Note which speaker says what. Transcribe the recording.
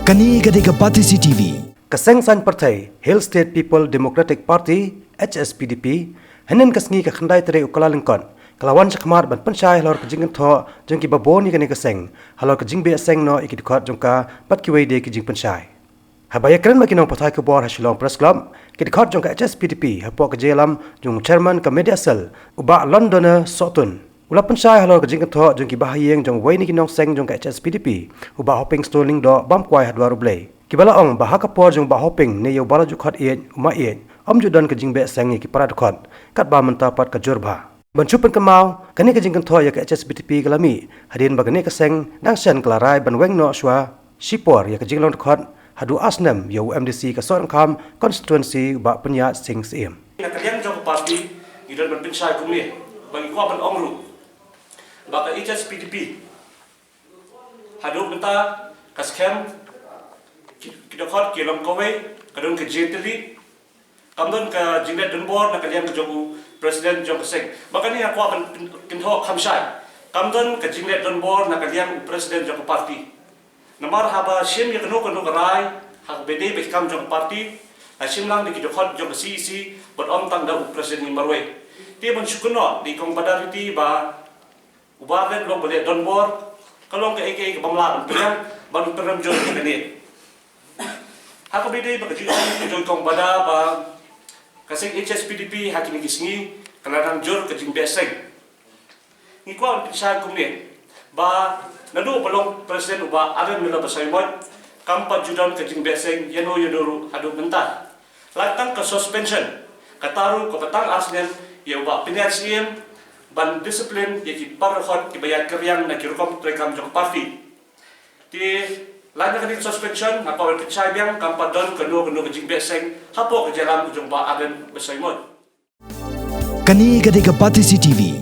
Speaker 1: Kani Gadega Party CTV.
Speaker 2: Seng San Partai, Hill State People Democratic Party, Hspdp, Henen Kasngi ka khandai tere ukala lingkon. Kalawan sakmar ban panchai halor ka Jingbeh jengki babon ni kani ka Seng. Halor ka Jingbeh Seng no iki Dkhot jongka pat ki wei de ki jing panchai. Habaya keren makinong pathai ke bor hasilong press club, ki Dkhot jongka Hspdp hapo ka jelam jong chairman ka media cell uba Lyngdoh sotun. Ula panchai halor ka Jingbeh jongki bahayeng jong wei ni kinong Seng jongka Hspdp uba hoping store Lyngdoh bam kwai hadwa rublei. Kibala ong bahaka por jong bahoping ne yo bala Dkhot uma om judan ke Jingbeh Seng ki para Dkhot kat ba mentapat ka jurba banchupan kamau kani ke Jingbeh ya ke Hspdp galami hadin bagane ke Seng dang sen kelarai ban weng no shwa sipor ya ke Jinglong Dkhot hadu asnem yo MDC ka son kam constituency ba penya Seng sim
Speaker 3: na kalian jong parti gidan ban pensai kumni bagi ko ban ongru baka Hspdp hadu benta kaskem Dkhot ke long kowe kadon ke jeteli kamdon ka Jingbeh donbor na kalian jogu presiden jong Seng makani aku akan kinho khamsai kamdon ka Jingbeh donbor na kalian presiden jong parti namar haba sim ya kanu rai Hspdp bekam jong parti asim lang di Dkhot jong CEC bot om tang da presiden ni marwe ti bon syukuno di kong badariti ba ubaret long boleh donbor kalong ke eke bangla penyang baru peram jong ni Hspdp bagi joy kong bada ba kasing Hspdp hakini kisngi kaladang jor ke Jingbeh Seng ni ko pisah kumni ba Naduh belum presiden uba ada mila basaimot kampa judan ke Jingbeh Seng yano yodoro adu mentah latang ke suspension kataru ko petang asnen ya uba pinasiam ban disiplin ya ki parhot ki bayat keryang na kirukom rekam jong parti ti lain kali suspension apa percaya biang kampadon kenu ke Jingbeh Seng hapo ke jalan ujung ba aden besaimot
Speaker 1: Kani Gadega Party CTV.